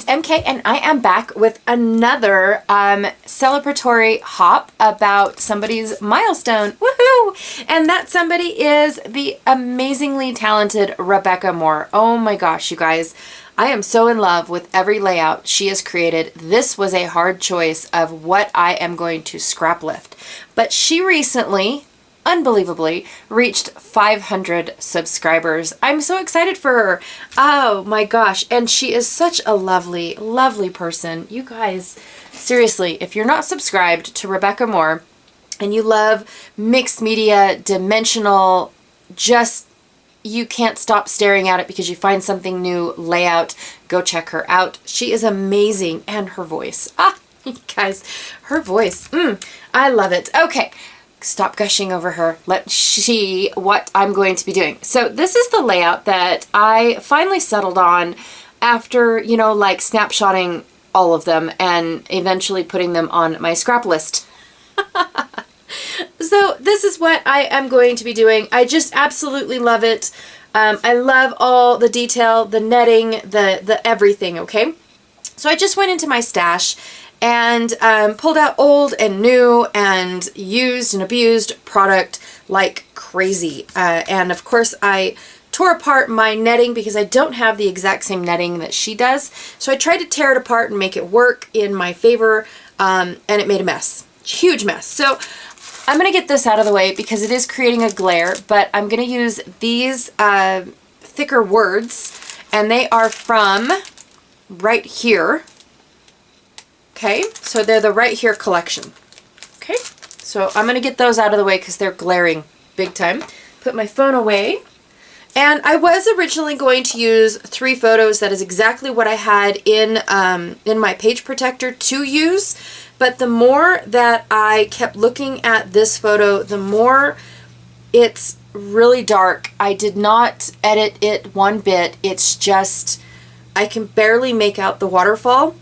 it's MK, and I am back with another celebratory hop about somebody's milestone. Woohoo! And that somebody is the amazingly talented Rebecca Moore. Oh my gosh, you guys. I am so in love with every layout she has created. This was a hard choice of what I am going to scrap lift. But she recently, unbelievably, reached 500 subscribers. I'm so excited for her. Oh my gosh. And she is such a lovely, lovely person. You guys, seriously, if you're not subscribed to Rebecca Moore and you love mixed media, dimensional, just you can't stop staring at it because you find something new layout, go check her out. She is amazing. And her voice. You guys, her voice. I love it. Okay. Stop gushing over her. Let's see what I'm going to be doing. So this is the layout that I finally settled on after, you know, like snapshotting all of them and eventually putting them on my scrap list. So this is what I am going to be doing. I just absolutely love it. I love all the detail, the netting, the everything, okay? So I just went into my stash and pulled out old and new and used and abused product like crazy. And of course I tore apart my netting because I don't have the exact same netting that she does. So I tried to tear it apart and make it work in my favor, and it made a mess. Huge mess. So I'm going to get this out of the way because it is creating a glare, but I'm going to use these thicker words, and they are from Right Here. Okay, so they're the Right Here collection. Okay, so I'm going to get those out of the way because they're glaring big time. Put my phone away. And I was originally going to use 3 photos. That is exactly what I had in my page protector to use. But the more that I kept looking at this photo, the more it's really dark. I did not edit it one bit. It's just, I can barely make out the waterfall.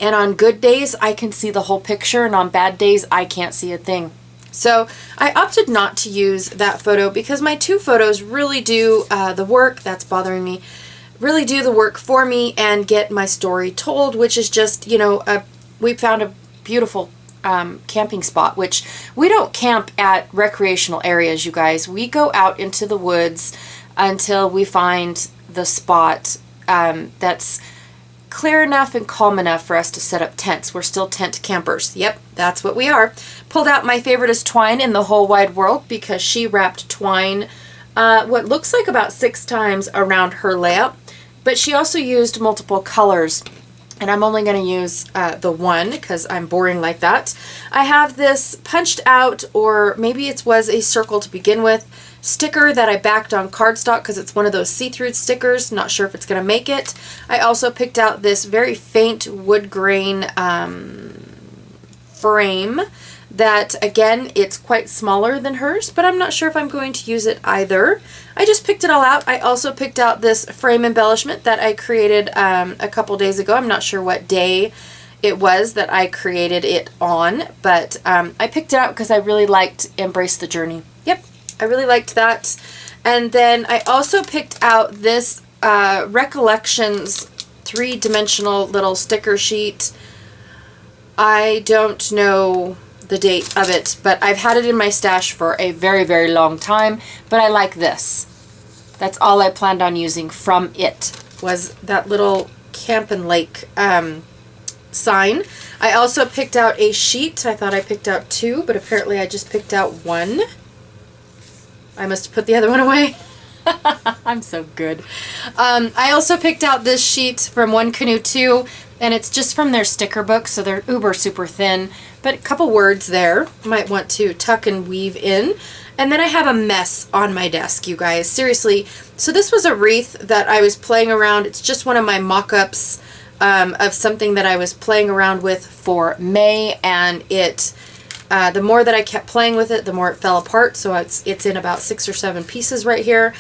And on good days, I can see the whole picture, and on bad days, I can't see a thing. So I opted not to use that photo because my 2 photos really do the work. That's bothering me. Really do the work for me and get my story told, which is just, you know, we found a beautiful camping spot, which we don't camp at recreational areas, you guys. We go out into the woods until we find the spot that's clear enough and calm enough for us to set up tents. We're still tent campers. Yep, that's what we are. Pulled out my favoriteest twine in the whole wide world because she wrapped twine what looks like about 6 times around her layout, but she also used multiple colors, and I'm only going to use the one because I'm boring like that. I have this punched out, or maybe it was a circle to begin with, sticker that I backed on cardstock because it's one of those see-through stickers. Not sure if it's going to make it. I also picked out this very faint wood grain frame that, again, it's quite smaller than hers, but I'm not sure if I'm going to use it either. I just picked it all out. I also picked out this frame embellishment that I created a couple days ago. I'm not sure what day it was that I created it on, but I picked it out because I really liked Embrace the Journey. Yep. I really liked that. And then I also picked out this Recollections 3-dimensional little sticker sheet. I don't know the date of it, but I've had it in my stash for a very, very long time, but I like this. That's all I planned on using from it, was that little Camp and Lake sign. I also picked out a sheet. I thought I picked out 2, but apparently I just picked out 1. I must put the other one away. I'm so good. I also picked out this sheet from One Canoe 2, and it's just from their sticker book, so they're uber super thin, but a couple words there might want to tuck and weave in. And then I have a mess on my desk, you guys. Seriously. So this was a wreath that I was playing around. It's just one of my mock-ups of something that I was playing around with for May, and it... the more that I kept playing with it, the more it fell apart. So it's in about 6 or 7 pieces right here.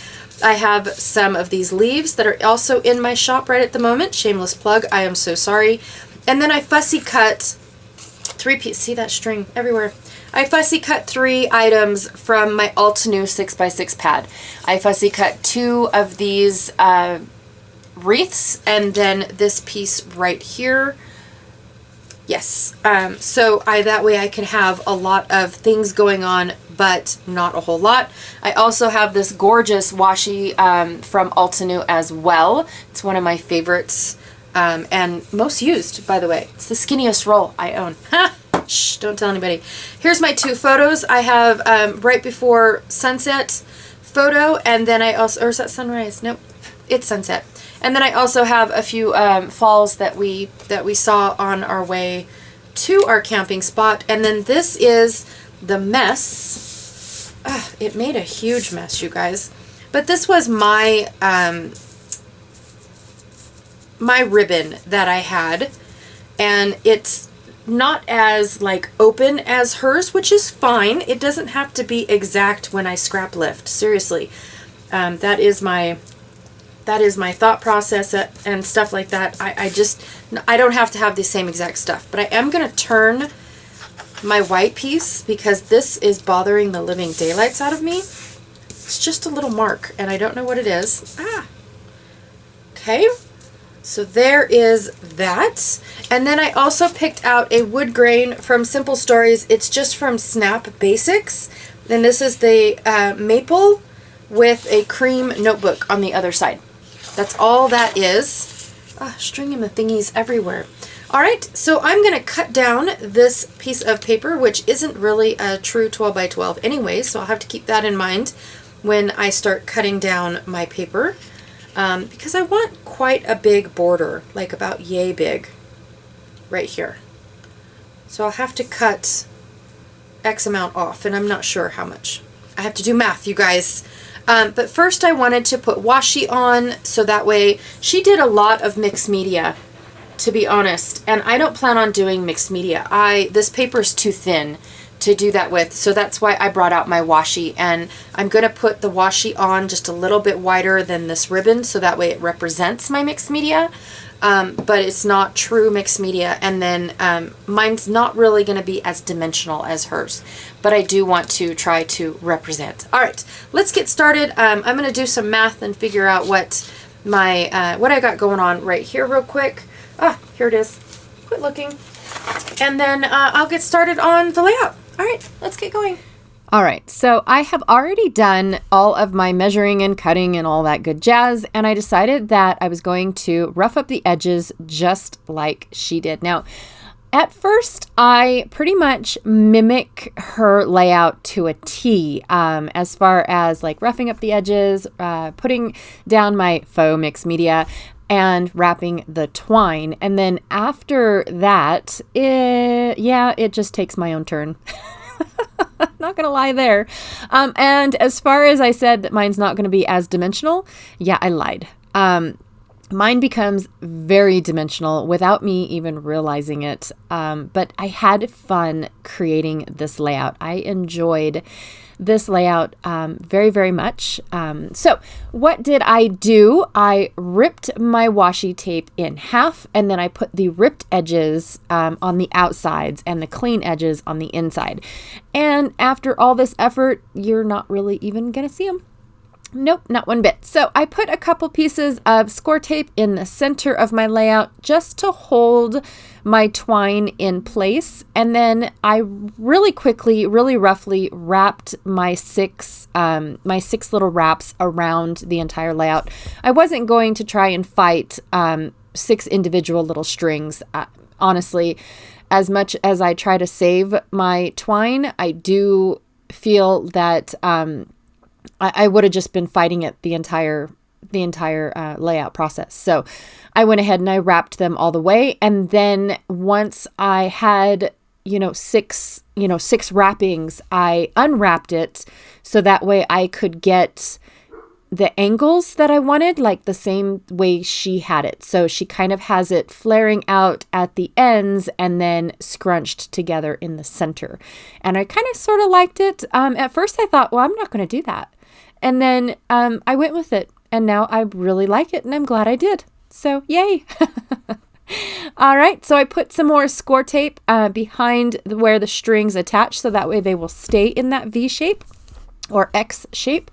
I have some of these leaves that are also in my shop right at the moment. Shameless plug. I am so sorry. And then I fussy cut 3 pieces. See that string everywhere. I fussy cut 3 items from my Altenew 6x6 pad. I fussy cut 2 of these wreaths, and then this piece right here. Yes. So that way I can have a lot of things going on, but not a whole lot. I also have this gorgeous washi from Altenew as well. It's one of my favorites and most used, by the way. It's the skinniest roll I own. Shh, don't tell anybody. Here's my 2 photos. I have right before sunset photo, and then I also, or is that sunrise? Nope, it's sunset. And then I also have a few falls that we saw on our way to our camping spot. And then this is the mess. It made a huge mess, you guys. But this was my my ribbon that I had, and it's not as like open as hers, which is fine. It doesn't have to be exact when I scrap lift. Seriously, that is my thought process and stuff like that. I don't have to have the same exact stuff, but I am going to turn my white piece because this is bothering the living daylights out of me. It's just a little mark and I don't know what it is. Okay. So there is that. And then I also picked out a wood grain from Simple Stories. It's just from Snap Basics. And this is the maple with a cream notebook on the other side. That's all that is. Stringing the thingies everywhere. All right, so I'm going to cut down this piece of paper, which isn't really a true 12 by 12 anyway, so I'll have to keep that in mind when I start cutting down my paper. Because I want quite a big border, like about yay big, right here. So I'll have to cut X amount off, and I'm not sure how much. I have to do math, you guys. But first I wanted to put washi on, so that way she did a lot of mixed media, to be honest, and I don't plan on doing mixed media. This paper is too thin to do that with, so that's why I brought out my washi, and I'm going to put the washi on just a little bit wider than this ribbon, so that way it represents my mixed media, but it's not true mixed media, and then mine's not really going to be as dimensional as hers, but I do want to try to represent. All right, let's get started. I'm going to do some math and figure out what what I got going on right here real quick. Here it is. Quit looking. And then I'll get started on the layout. All right, let's get going. All right, so I have already done all of my measuring and cutting and all that good jazz, and I decided that I was going to rough up the edges just like she did. Now, at first, I pretty much mimic her layout to a T, as far as like roughing up the edges, putting down my faux mixed media, and wrapping the twine. And then after that, it just takes my own turn. Not gonna lie there. And as far as I said that mine's not gonna be as dimensional, yeah, I lied. Mine becomes very dimensional without me even realizing it. But I had fun creating this layout. I enjoyed this layout very, very much. So what did I do? I ripped my washi tape in half, and then I put the ripped edges on the outsides and the clean edges on the inside. And after all this effort, you're not really even going to see them. Nope, not one bit. So I put a couple pieces of score tape in the center of my layout just to hold my twine in place. And then I really quickly, really roughly wrapped my six little wraps around the entire layout. I wasn't going to try and fight 6 individual little strings. Honestly, as much as I try to save my twine, I do feel that I would have just been fighting it the entire layout process. So I went ahead and I wrapped them all the way. And then once I had, 6 wrappings, I unwrapped it so that way I could get the angles that I wanted, like the same way she had it. So she kind of has it flaring out at the ends and then scrunched together in the center. And I kind of sort of liked it. At first I thought, well, I'm not going to do that. And then I went with it, and now I really like it, and I'm glad I did. So yay. All right, so I put some more score tape behind where the strings attach, so that way they will stay in that V shape or X shape.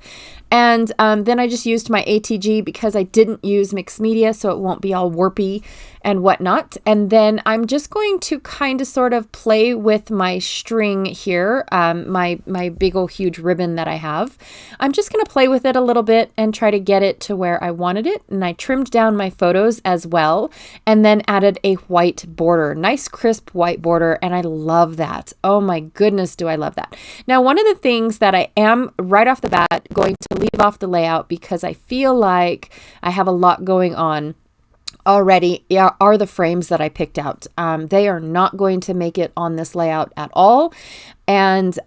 And then I just used my ATG because I didn't use mixed media, so it won't be all warpy and whatnot. And then I'm just going to kind of sort of play with my string here, my big old huge ribbon that I have. I'm just going to play with it a little bit and try to get it to where I wanted it. And I trimmed down my photos as well, and then added a white border, nice crisp white border. And I love that. Oh my goodness, do I love that. Now, one of the things that I am right off the bat going to leave off the layout, because I feel like I have a lot going on already, are the frames that I picked out. They are not going to make it on this layout at all. And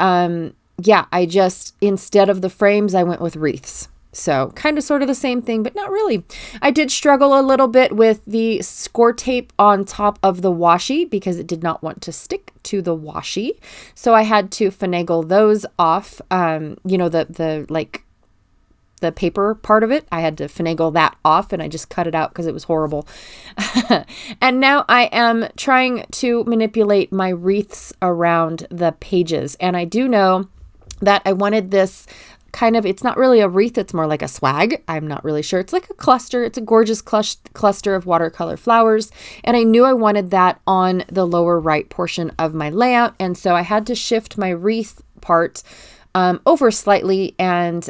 yeah, I just, instead of the frames, I went with wreaths. So kind of sort of the same thing, but not really. I did struggle a little bit with the score tape on top of the washi because it did not want to stick to the washi. So I had to finagle those off. You know, the paper part of it, I had to finagle that off, and I just cut it out because it was horrible. And now I am trying to manipulate my wreaths around the pages. And I do know that I wanted this kind of, it's not really a wreath, it's more like a swag. I'm not really sure. It's like a cluster. It's a gorgeous cluster of watercolor flowers. And I knew I wanted that on the lower right portion of my layout. And so I had to shift my wreath part over slightly and,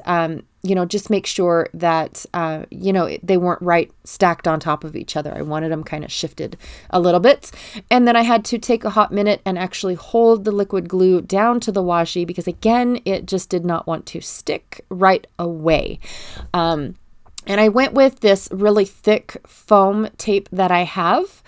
you know, just make sure that, you know, they weren't right stacked on top of each other. I wanted them kind of shifted a little bit. And then I had to take a hot minute and actually hold the liquid glue down to the washi because, again, it just did not want to stick right away. And I went with this really thick foam tape that I have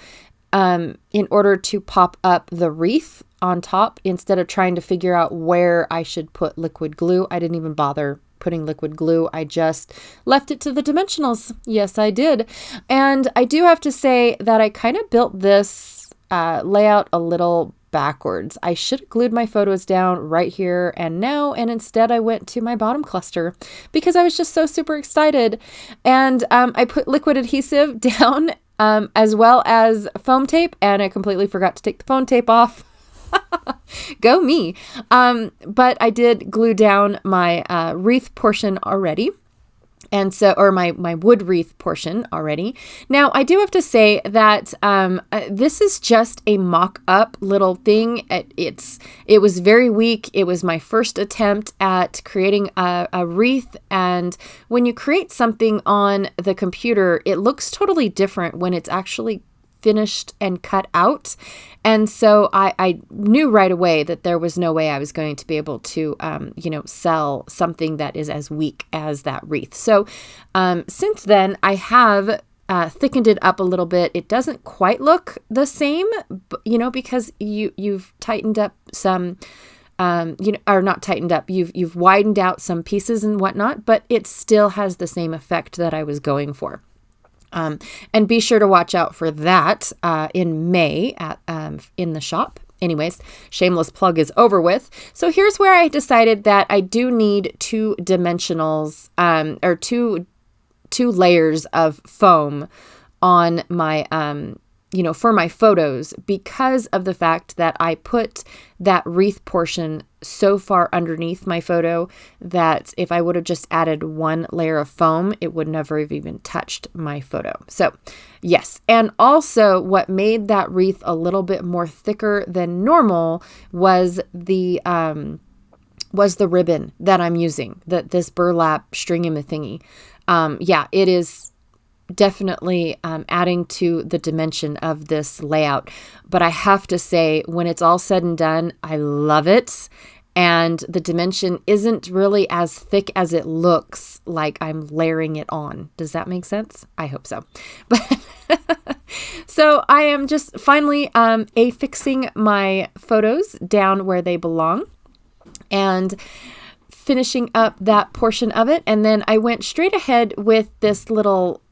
in order to pop up the wreath on top instead of trying to figure out where I should put liquid glue. I didn't even bother putting liquid glue. I just left it to the dimensionals. Yes, I did. And I do have to say that I kind of built this layout a little backwards. I should have glued my photos down right here and now, and instead I went to my bottom cluster because I was just so super excited. And I put liquid adhesive down as well as foam tape, and I completely forgot to take the foam tape off. Go me. But I did glue down my wreath portion already. And so, or my wood wreath portion already. Now, I do have to say that this is just a mock-up little thing. It was very weak. It was my first attempt at creating a wreath. And when you create something on the computer, it looks totally different when it's actually finished and cut out. And so I knew right away that there was no way I was going to be able to, you know, sell something that is as weak as that wreath. So since then, I have thickened it up a little bit. It doesn't quite look the same, you know, because you've tightened up some, you know, or not tightened up. You've widened out some pieces and whatnot, but it still has the same effect that I was going for. And be sure to watch out for that in May at in the shop. Anyways, shameless plug is over with. So here's where I decided that I do need two dimensionals or two layers of foam on my you know, for my photos, because of the fact that I put that wreath portion so far underneath my photo that if I would have just added one layer of foam, it would never have even touched my photo. So yes. And also what made that wreath a little bit more thicker than normal was the ribbon that I'm using, this burlap stringy-thingy. Yeah, it is definitely adding to the dimension of this layout. But I have to say, when it's all said and done, I love it. And the dimension isn't really as thick as it looks like I'm layering it on. Does that make sense? I hope so. But so I am just finally affixing my photos down where they belong and finishing up that portion of it. And then I went straight ahead with this little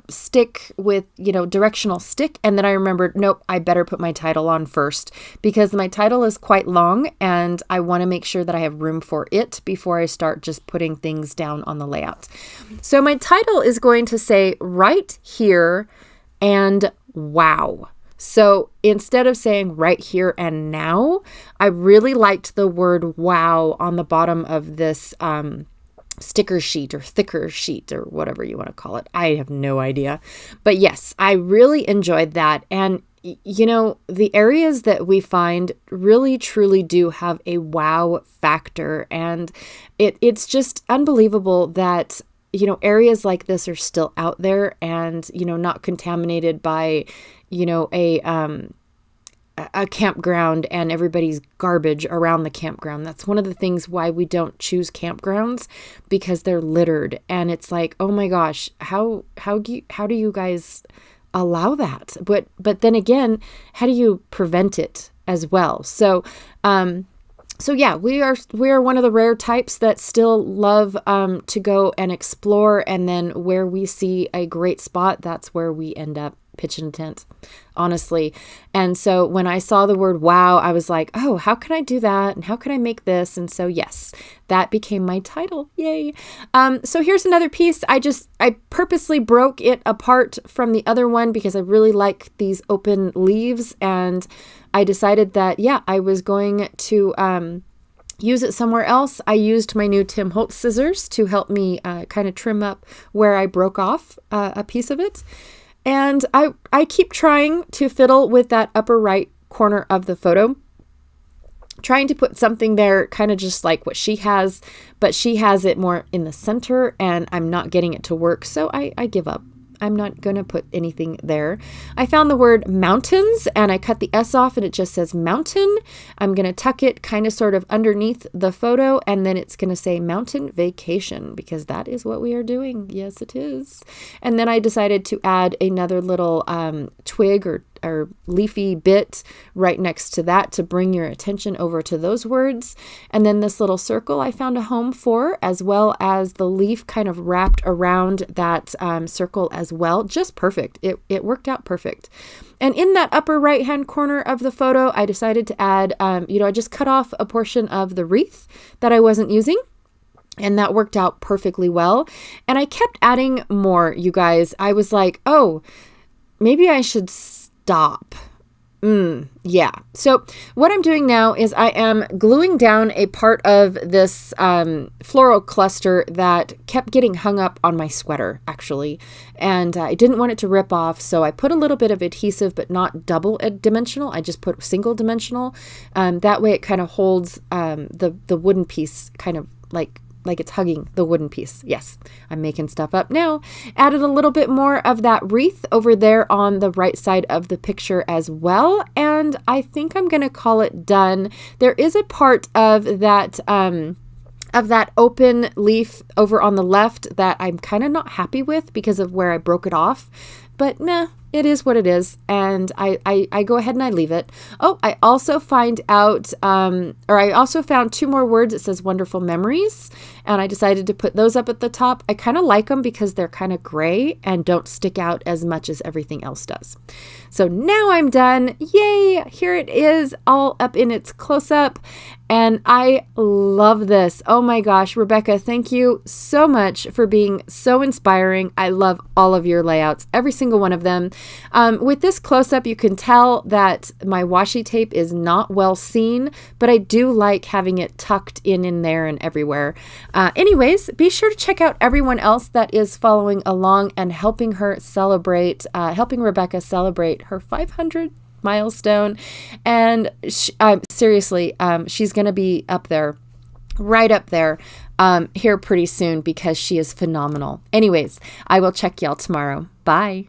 stick with, you know, directional stick. And then I remembered, nope, I better put my title on first because my title is quite long and I want to make sure that I have room for it before I start just putting things down on the layout. So my title is going to say right here and wow. So instead of saying right here and now, I really liked the word wow on the bottom of this sticker sheet or thicker sheet or whatever you want to call it. I have no idea. But yes, I really enjoyed that. And the areas that we find really truly do have a wow factor. And it's just unbelievable that, areas like this are still out there and, not contaminated by, a campground and everybody's garbage around the campground. That's one of the things why we don't choose campgrounds, because they're littered. And it's like, oh my gosh, how do you guys allow that? But then again, how do you prevent it as well? So yeah, we are one of the rare types that still love to go and explore, and then where we see a great spot, that's where we end up pitching a tent, honestly. And so when I saw the word wow, I was like, oh, how can I do that? And how can I make this? And so yes, that became my title. Yay. So here's another piece. I purposely broke it apart from the other one because I really like these open leaves, and I decided that, yeah, I was going to use it somewhere else. I used my new Tim Holtz scissors to help me kind of trim up where I broke off a piece of it. And I keep trying to fiddle with that upper right corner of the photo, trying to put something there kind of just like what she has, but she has it more in the center and I'm not getting it to work. So I give up. I'm not going to put anything there. I found the word mountains and I cut the S off and it just says mountain. I'm going to tuck it kind of sort of underneath the photo, and then it's going to say mountain vacation, because that is what we are doing. Yes, it is. And then I decided to add another little twig or leafy bit right next to that to bring your attention over to those words. And then this little circle I found a home for, as well as the leaf kind of wrapped around that circle as well. Just perfect. It worked out perfect. And in that upper right hand corner of the photo, I decided to add, I just cut off a portion of the wreath that I wasn't using. And that worked out perfectly well. And I kept adding more, you guys. I was like, oh, maybe I should stop. Yeah. So what I'm doing now is I am gluing down a part of this floral cluster that kept getting hung up on my sweater, actually. And I didn't want it to rip off. So I put a little bit of adhesive, but not double dimensional. I just put single dimensional. That way it kind of holds the wooden piece kind of like it's hugging the wooden piece. Yes, I'm making stuff up now. Added a little bit more of that wreath over there on the right side of the picture as well. And I think I'm going to call it done. There is a part of that open leaf over on the left that I'm kind of not happy with because of where I broke it off. But meh, it is what it is. And I go ahead and I leave it. Oh, I also found 2 more words. It says wonderful memories. And I decided to put those up at the top. I kind of like them because they're kind of gray and don't stick out as much as everything else does. So now I'm done. Yay! Here it is all up in its close-up. And I love this. Oh my gosh, Rebecca, thank you so much for being so inspiring. I love all of your layouts, every single one of them. With this close-up, you can tell that my washi tape is not well seen, but I do like having it tucked in there and everywhere. Anyways, be sure to check out everyone else that is following along and helping Rebecca celebrate her 500 milestone. And seriously, she's going to be up there, right up there, here pretty soon, because she is phenomenal. Anyways, I will check y'all tomorrow. Bye.